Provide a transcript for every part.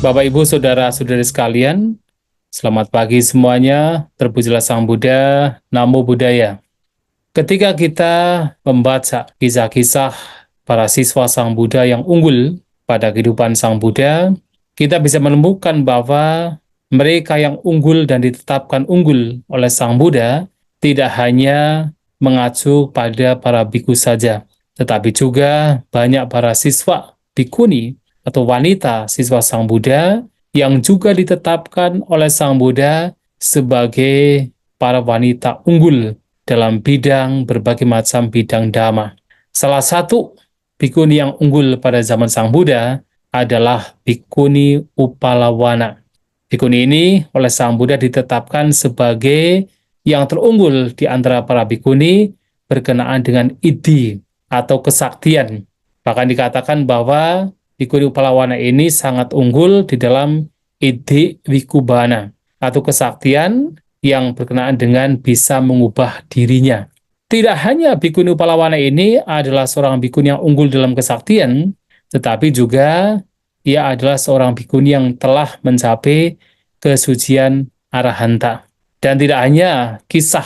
Bapak, Ibu, Saudara-saudari sekalian, selamat pagi semuanya. Terpujilah Sang Buddha, Namo Buddhaya. Ketika kita membaca kisah-kisah para siswa Sang Buddha yang unggul pada kehidupan Sang Buddha, kita bisa menemukan bahwa mereka yang unggul dan ditetapkan unggul oleh Sang Buddha tidak hanya mengacu pada para biku saja, tetapi juga banyak para siswa bikuni atau wanita siswa Sang Buddha yang juga ditetapkan oleh Sang Buddha sebagai para wanita unggul dalam bidang berbagai macam bidang dhamma. Salah satu bikuni yang unggul pada zaman Sang Buddha adalah Bikuni Upalawana. Bikuni ini oleh Sang Buddha ditetapkan sebagai yang terunggul di antara para bikuni berkenaan dengan idi atau kesaktian. Bahkan dikatakan bahwa Bikuni Upalawana ini sangat unggul di dalam idi wikubana atau kesaktian yang berkenaan dengan bisa mengubah dirinya. Tidak hanya Bikuni Upalawana ini adalah seorang bikuni yang unggul dalam kesaktian, tetapi juga ia adalah seorang bikuni yang telah mencapai kesucian arahanta. Dan tidak hanya kisah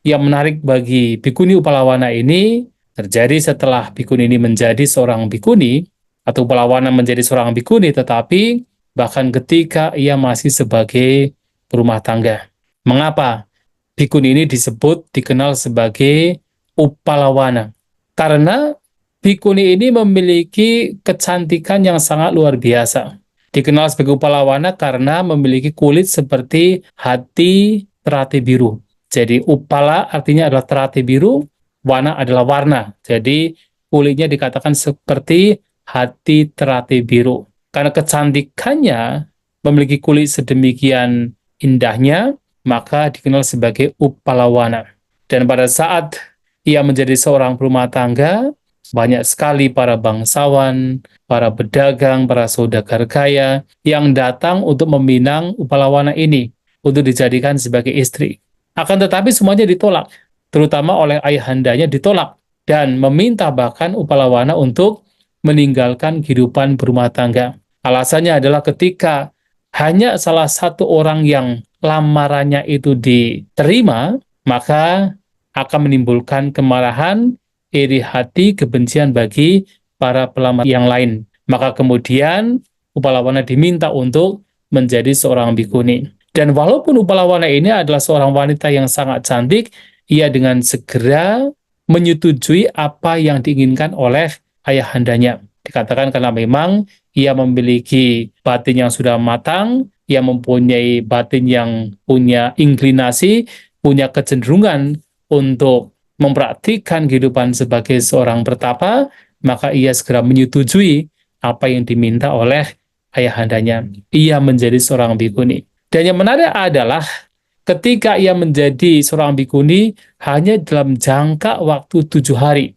yang menarik bagi Bikuni Upalawana ini terjadi setelah bikuni ini menjadi seorang bikuni, atau Upalawana menjadi seorang bikuni, tetapi bahkan ketika ia masih sebagai berumah tangga. Mengapa bikuni ini dikenal sebagai Upalawana? Karena bikuni ini memiliki kecantikan yang sangat luar biasa. Dikenal sebagai Upalawana karena memiliki kulit seperti hati terati biru. Jadi upala artinya adalah terati biru, wana adalah warna. Jadi kulitnya dikatakan seperti hati terati biru. Karena kecantikannya memiliki kulit sedemikian indahnya, maka dikenal sebagai Upalawana. Dan pada saat ia menjadi seorang berumah tangga, banyak sekali para bangsawan, para pedagang, para saudagar kaya yang datang untuk meminang Upalawana ini untuk dijadikan sebagai istri. Akan tetapi semuanya ditolak, terutama oleh ayahandanya ditolak, dan meminta bahkan Upalawana untuk meninggalkan kehidupan berumah tangga. Alasannya adalah ketika hanya salah satu orang yang lamarannya itu diterima, maka akan menimbulkan kemarahan, iri hati, kebencian bagi para pelamar yang lain. Maka kemudian Upalawana diminta untuk menjadi seorang bikuni. Dan walaupun Upalawana ini adalah seorang wanita yang sangat cantik, ia dengan segera menyetujui apa yang diinginkan oleh ayahandanya. Dikatakan karena memang ia memiliki batin yang sudah matang, ia mempunyai batin yang punya inklinasi, punya kecenderungan untuk mempraktikkan kehidupan sebagai seorang bertapa, maka ia segera menyetujui apa yang diminta oleh ayahandanya. Ia menjadi seorang bikuni. Dan yang menarik adalah ketika ia menjadi seorang bikuni hanya dalam jangka waktu 7 hari.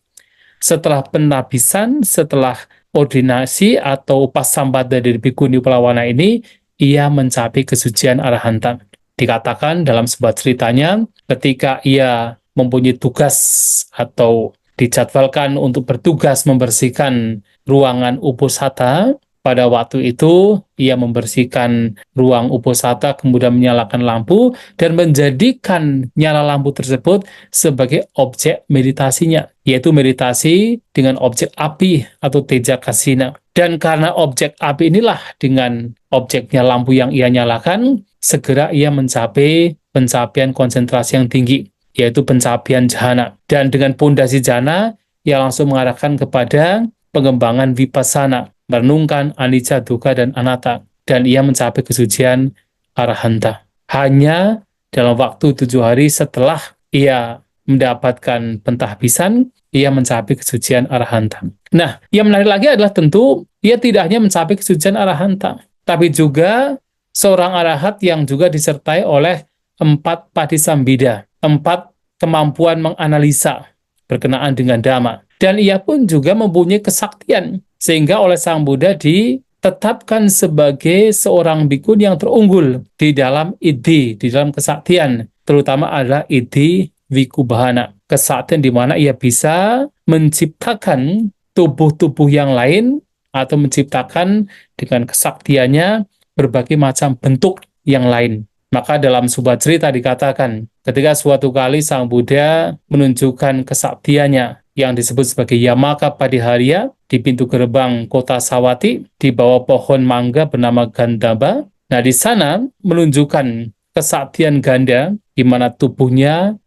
Setelah penabisan, setelah ordinasi atau upasambada dari Bikuni Upalawana ini, ia mencapai kesucian arahanta. Dikatakan dalam sebuah ceritanya, ketika ia mempunyai tugas atau dijadwalkan untuk bertugas membersihkan ruangan uposatha, pada waktu itu ia membersihkan ruang uposatha, kemudian menyalakan lampu dan menjadikan nyala lampu tersebut sebagai objek meditasinya, yaitu meditasi dengan objek api atau teja kasina. Dan karena objek api inilah dengan objeknya lampu yang ia nyalakan, segera ia mencapai pencapaian konsentrasi yang tinggi, yaitu pencapaian jhana. Dan dengan pondasi jhana, ia langsung mengarahkan kepada pengembangan vipassana, merenungkan anicca, dukkha, dan anatta. Dan ia mencapai kesucian arahanta. Hanya dalam waktu 7 hari setelah ia mendapatkan pentahbisan, ia mencapai kesucian arahanta. Nah, yang menarik lagi adalah tentu ia tidak hanya mencapai kesucian arahanta, tapi juga seorang arahat yang juga disertai oleh 4 padisambhida, 4 kemampuan menganalisa berkenaan dengan dhamma. Dan ia pun juga mempunyai kesaktian, sehingga oleh Sang Buddha ditetapkan sebagai seorang bikun yang terunggul di dalam idi, di dalam kesaktian, terutama adalah idi wikubahana, kesaktian di mana ia bisa menciptakan tubuh-tubuh yang lain atau menciptakan dengan kesaktiannya berbagai macam bentuk yang lain. Maka dalam sebuah cerita dikatakan, ketika suatu kali Sang Buddha menunjukkan kesaktiannya yang disebut sebagai Yamaka Padiharya di pintu gerbang kota Sawati di bawah pohon mangga bernama Gandhaba. Nah, di sana menunjukkan kesaktian ganda di mana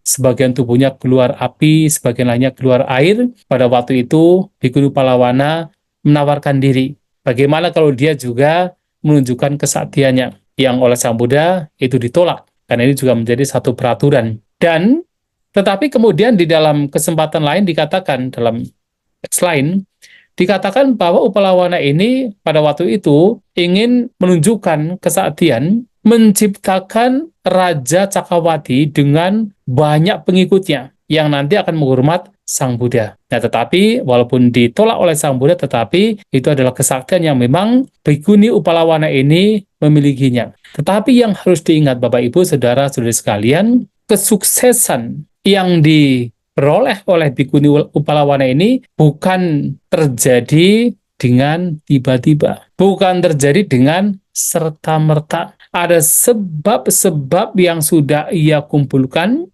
sebagian tubuhnya keluar api, sebagian lainnya keluar air. Pada waktu itu, Bhikkhuni Palawana menawarkan diri. Bagaimana kalau dia juga menunjukkan kesaktiannya? Yang oleh Sang Buddha itu ditolak. Karena ini juga menjadi satu peraturan. Dan tetapi kemudian di dalam kesempatan lain dikatakan, dalam teks lain, dikatakan bahwa Upalawana ini pada waktu itu ingin menunjukkan kesaktian, menciptakan Raja Cakrawati dengan banyak pengikutnya yang nanti akan menghormat Sang Buddha. Nah, tetapi walaupun ditolak oleh Sang Buddha, tetapi itu adalah kesaktian yang memang Bhikkhuni Upalawana ini memilikinya. Tetapi yang harus diingat Bapak Ibu, Saudara-saudari sekalian, kesuksesan yang diperoleh oleh Bhikkhuni Upalawana ini bukan terjadi dengan tiba-tiba, bukan terjadi dengan serta-merta. Ada sebab-sebab yang sudah ia kumpulkan,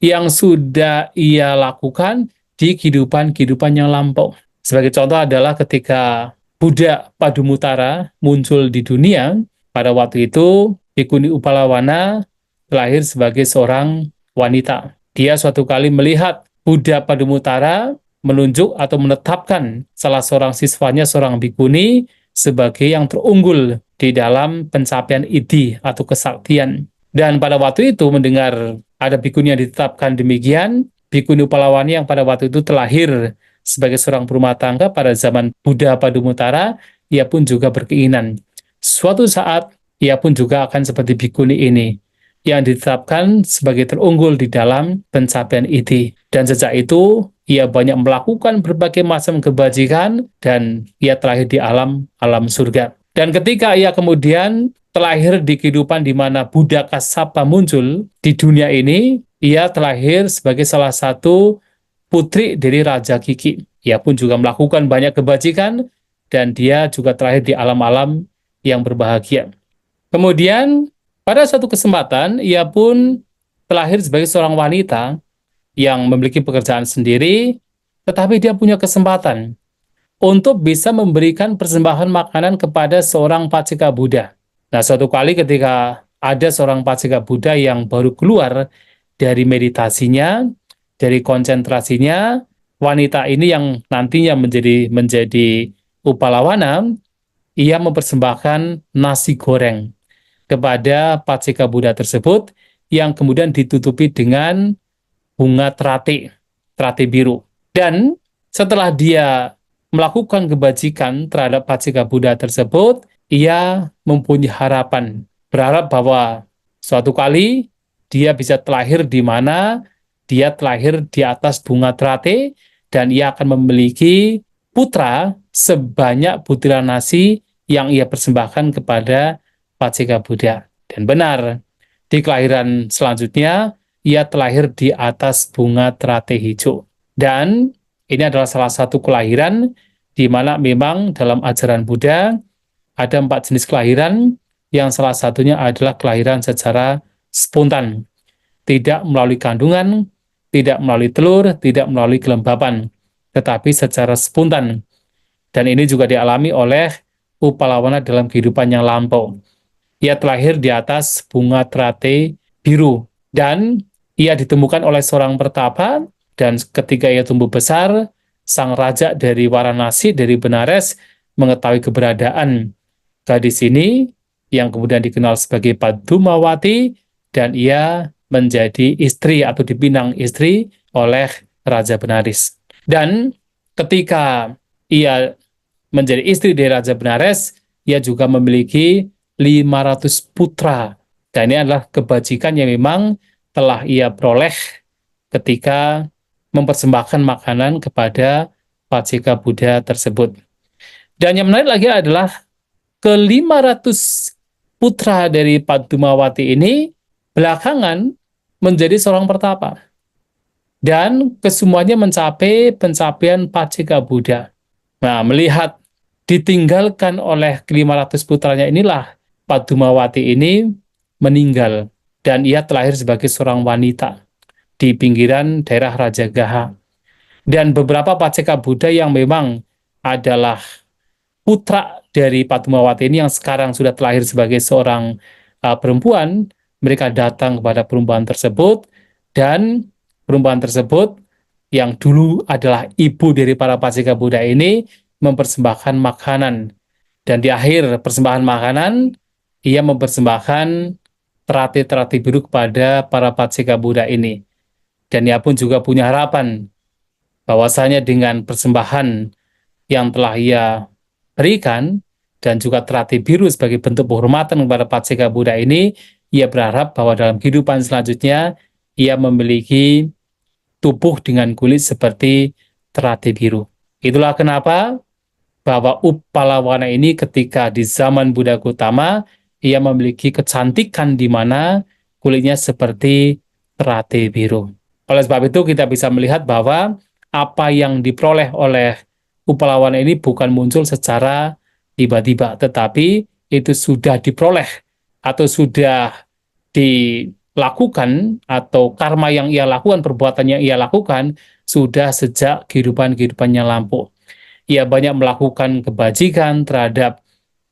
yang sudah ia lakukan di kehidupan-kehidupan yang lampau. Sebagai contoh adalah ketika Buddha Padumutara muncul di dunia, pada waktu itu Bhikkhuni Upalawana lahir sebagai seorang wanita. Dia suatu kali melihat Buddha Padumutara menunjuk atau menetapkan salah seorang siswanya, seorang bhikkhuni, sebagai yang terunggul di dalam pencapaian iddhi atau kesaktian. Dan pada waktu itu mendengar ada bhikkhuni yang ditetapkan demikian, Bhikkhuni Upalawana yang pada waktu itu terlahir sebagai seorang berumah tangga pada zaman Buddha Padumutara, ia pun juga berkeinginan suatu saat ia pun juga akan seperti bhikkhuni ini yang ditetapkan sebagai terunggul di dalam pencapaian iddhi. Dan sejak itu ia banyak melakukan berbagai macam kebajikan dan ia terlahir di alam surga. Dan ketika ia kemudian terlahir di kehidupan di mana Buddha Kassapa muncul di dunia ini, ia terlahir sebagai salah satu putri dari Raja Kiki. Ia pun juga melakukan banyak kebajikan dan dia juga terlahir di alam-alam yang berbahagia. Kemudian pada suatu kesempatan ia pun terlahir sebagai seorang wanita yang memiliki pekerjaan sendiri, tetapi dia punya kesempatan untuk bisa memberikan persembahan makanan kepada seorang Pacika Buddha. Nah, suatu kali ketika ada seorang Pacika Buddha yang baru keluar dari meditasinya, dari konsentrasinya, wanita ini yang nantinya menjadi Upalawana, ia mempersembahkan nasi goreng kepada Pacika Buddha tersebut yang kemudian ditutupi dengan bunga terate biru. Dan setelah dia melakukan kebajikan terhadap Pacika Buddha tersebut, ia mempunyai harapan, berharap bahwa suatu kali dia bisa terlahir di mana dia terlahir di atas bunga terate dan ia akan memiliki putra sebanyak butiran nasi yang ia persembahkan kepada Pacika Buddha. Dan benar, di kelahiran selanjutnya, ia terlahir di atas bunga terate hijau. Dan ini adalah salah satu kelahiran di mana memang dalam ajaran Buddha ada 4 jenis kelahiran, yang salah satunya adalah kelahiran secara spontan. Tidak melalui kandungan, tidak melalui telur, tidak melalui kelembapan, tetapi secara spontan. Dan ini juga dialami oleh Upalawana dalam kehidupan yang lampau. Ia terlahir di atas bunga terate biru dan ia ditemukan oleh seorang pertapa, dan ketika ia tumbuh besar, sang raja dari Varanasi, dari Benares, mengetahui keberadaan gadis ini yang kemudian dikenal sebagai Padumawati, dan ia menjadi istri atau dipinang istri oleh Raja Benares. Dan ketika ia menjadi istri dari Raja Benares, ia juga memiliki 500 putra. Dan ini adalah kebajikan yang memang telah ia peroleh ketika mempersembahkan makanan kepada Pacika Buddha tersebut. Dan yang menarik lagi adalah ke-500 putra dari Padumawati ini belakangan menjadi seorang pertapa. Dan kesemuanya mencapai pencapaian Pacika Buddha. Nah, melihat ditinggalkan oleh ke-500 putranya inilah Padumawati ini meninggal dan ia terlahir sebagai seorang wanita di pinggiran daerah Rajagaha. Dan beberapa paceka Buddha yang memang adalah putra dari Padmawati ini yang sekarang sudah terlahir sebagai seorang perempuan, mereka datang kepada perempuan tersebut, dan perempuan tersebut yang dulu adalah ibu dari para paceka Buddha ini mempersembahkan makanan. Dan di akhir persembahan makanan, ia mempersembahkan terati-terati biru kepada para paceka Buddha ini. Dan ia pun juga punya harapan bahwasanya dengan persembahan yang telah ia berikan dan juga terati biru sebagai bentuk penghormatan kepada Paceka Buddha ini, ia berharap bahwa dalam kehidupan selanjutnya ia memiliki tubuh dengan kulit seperti terati biru. Itulah kenapa bahwa Uppalawana ini ketika di zaman Buddha Gautama, ia memiliki kecantikan di mana kulitnya seperti terati biru. Oleh sebab itu kita bisa melihat bahwa apa yang diperoleh oleh Uppalawana ini bukan muncul secara tiba-tiba, tetapi itu sudah diperoleh atau sudah dilakukan, atau karma yang ia lakukan, perbuatan yang ia lakukan sudah sejak kehidupan-kehidupannya lampau. Ia banyak melakukan kebajikan terhadap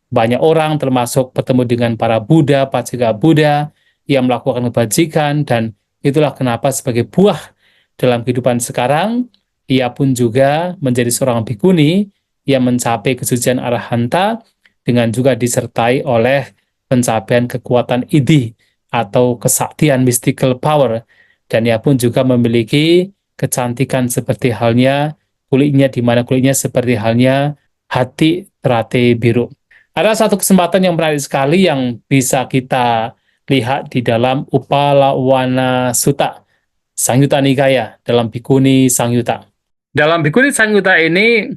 banyak orang, termasuk bertemu dengan para Buddha, paceka Buddha, yang melakukan kebajikan, dan itulah kenapa sebagai buah dalam kehidupan sekarang, ia pun juga menjadi seorang bhikkhuni yang mencapai kesucian arahanta dengan juga disertai oleh pencapaian kekuatan idhi atau kesaktian mystical power, dan ia pun juga memiliki kecantikan seperti halnya kulitnya, di mana kulitnya seperti halnya hati terate biru. Ada satu kesempatan yang menarik sekali yang bisa kita lihat di dalam Uppalawana Sutta, Sangyutta Nikaya, dalam Bhikkhuni Sangyutta. Dalam Bhikkhuni Sangyutta ini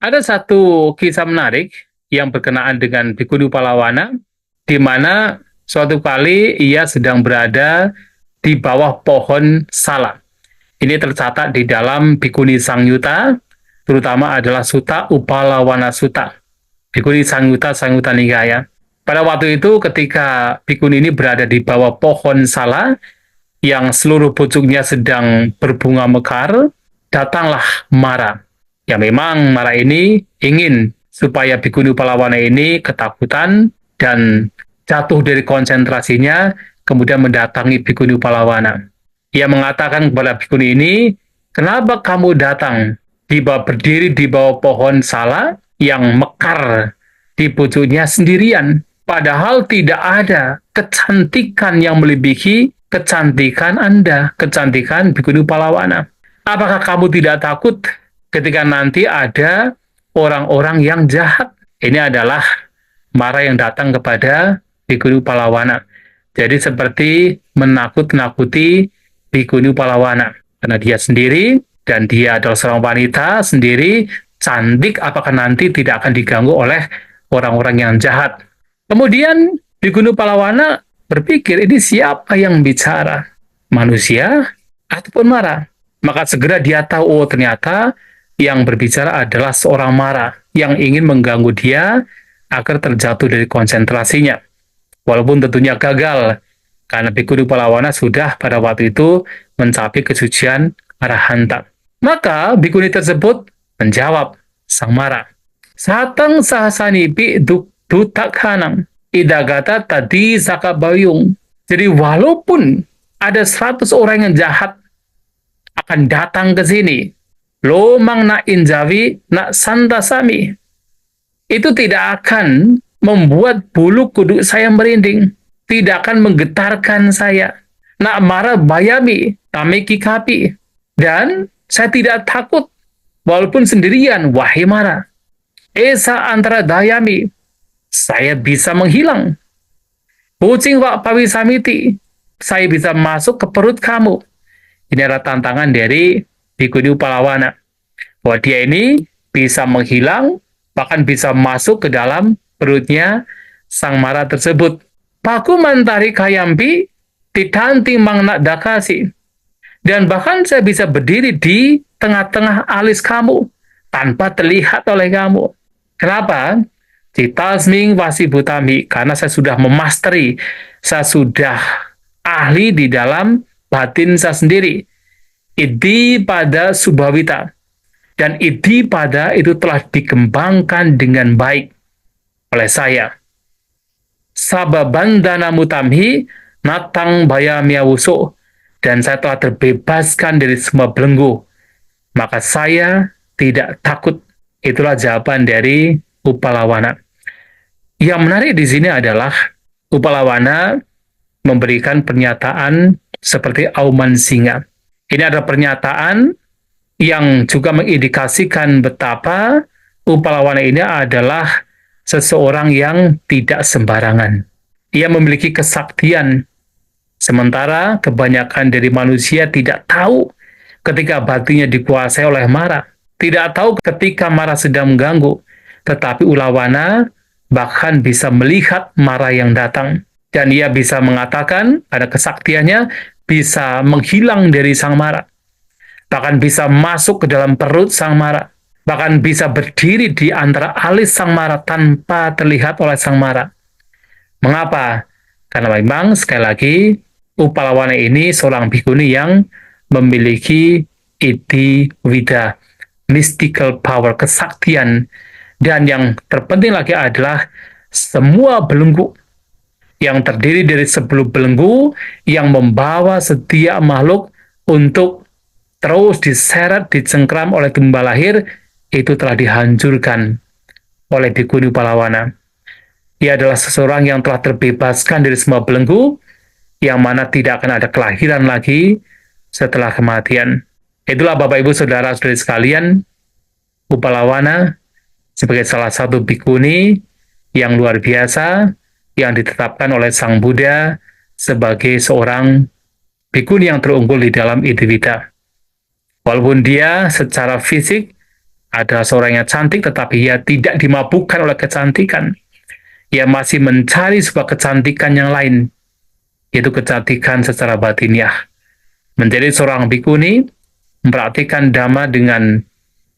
ada satu kisah menarik yang berkenaan dengan Bhikkhuni Uppalawana, di mana suatu kali ia sedang berada di bawah pohon sala. Ini tercatat di dalam Bhikkhuni Sangyutta, terutama adalah Sutta Uppalawana Sutta, Bhikkhuni Sangyutta, Sangyutta Nikaya. Pada waktu itu ketika bhikkhuni ini berada di bawah pohon sala yang seluruh pucuknya sedang berbunga mekar, datanglah Mara. Ya memang Mara ini ingin supaya Bhikkhuni Uppalawana ini ketakutan dan jatuh dari konsentrasinya, kemudian mendatangi Bhikkhuni Uppalawana. Ia mengatakan kepada bhikkhuni ini, kenapa kamu datang berdiri di bawah pohon sala yang mekar di pucuknya sendirian, padahal tidak ada kecantikan yang melebihi kecantikan Anda, kecantikan Bhikkhuni Uppalawana. Apakah kamu tidak takut ketika nanti ada orang-orang yang jahat? Ini adalah Mara yang datang kepada Bhikkhuni Uppalawana. Jadi seperti menakut-nakuti Bhikkhuni Uppalawana, karena dia sendiri dan dia adalah seorang wanita sendiri, cantik, apakah nanti tidak akan diganggu oleh orang-orang yang jahat. Kemudian Bhikkhuni Uppalawana berpikir, ini siapa yang bicara? Manusia ataupun Mara? Maka segera dia tahu, oh ternyata yang berbicara adalah seorang Mara yang ingin mengganggu dia agar terjatuh dari konsentrasinya. Walaupun tentunya gagal, karena Bhikkhuni Uppalawana sudah pada waktu itu mencapai kesucian arahanta. Maka bhikkhuni tersebut menjawab sang Mara, Satang sahasanipi dutakhanam idagata tadi sakabayung. Jadi walaupun ada 100 orang yang jahat akan datang ke sini, lomang na injawi na santasami, itu tidak akan membuat bulu kuduk saya merinding, tidak akan menggetarkan saya. Nak Mara bayami, tameki kapi. Dan saya tidak takut, walaupun sendirian, wahai Mara. Esa antara dayami, saya bisa menghilang. Kucing wak pawisamiti, saya bisa masuk ke perut kamu. Ini adalah tantangan dari Bhikkhuni Uppalawana, bahwa dia ini bisa menghilang, bahkan bisa masuk ke dalam perutnya sang Mara tersebut. Paku mantari kayampi titanti mangnak dakasi. Dan bahkan saya bisa berdiri di tengah-tengah alis kamu tanpa terlihat oleh kamu. Kenapa? Citasming wasi butami, karena saya sudah memasteri, saya sudah ahli di dalam batin saya sendiri. Idi pada subhawita, dan idi pada itu telah dikembangkan dengan baik oleh saya. Sababandana mutamhi natang bayamiawuso, dan saya telah terbebaskan dari semua belenggu, maka saya tidak takut. Itulah jawaban dari Upalawana. Yang menarik di sini adalah Upalawana memberikan pernyataan seperti auman singa. Ini adalah pernyataan yang juga mengindikasikan betapa Upalawana ini adalah seseorang yang tidak sembarangan. Ia memiliki kesaktian, sementara kebanyakan dari manusia tidak tahu ketika batinnya dikuasai oleh Mara. Tidak tahu ketika Mara sedang mengganggu, tetapi Ulawana bahkan bisa melihat Mara yang datang. Dan ia bisa mengatakan, ada kesaktiannya, bisa menghilang dari Sang Mara. Bahkan bisa masuk ke dalam perut Sang Mara. Bahkan bisa berdiri di antara alis Sang Mara tanpa terlihat oleh Sang Mara. Mengapa? Karena memang, sekali lagi, Upalawana ini seorang bhikkhuni yang memiliki iti wida, mystical power, kesaktian. Dan yang terpenting lagi adalah semua belenggu yang terdiri dari 10 belenggu yang membawa setiap makhluk untuk terus diseret, dicengkram oleh tumbal lahir, itu telah dihancurkan oleh Bhikkhuni Upalawana. Ia adalah seseorang yang telah terbebaskan dari semua belenggu, yang mana tidak akan ada kelahiran lagi setelah kematian. Itulah Bapak Ibu Saudara-saudari sekalian, Upalawana sebagai salah satu bhikkhuni yang luar biasa, yang ditetapkan oleh Sang Buddha sebagai seorang bhikkhuni yang terunggul di dalam Iddhivida. Walaupun dia secara fisik adalah seorang yang cantik, tetapi ia tidak dimabukkan oleh kecantikan. Ia masih mencari sebuah kecantikan yang lain, yaitu kecantikan secara batiniah. Menjadi seorang bhikkhuni, mempraktikkan dhamma dengan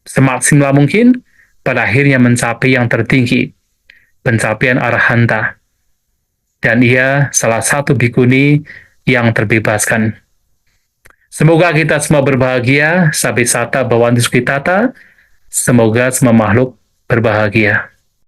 semaksimal mungkin, pada akhirnya mencapai yang tertinggi, pencapaian arahanta. Dan ia salah satu bhikkhuni yang terbebaskan. Semoga kita semua berbahagia, sabisata bhavantu sukhitata, semoga semua makhluk berbahagia.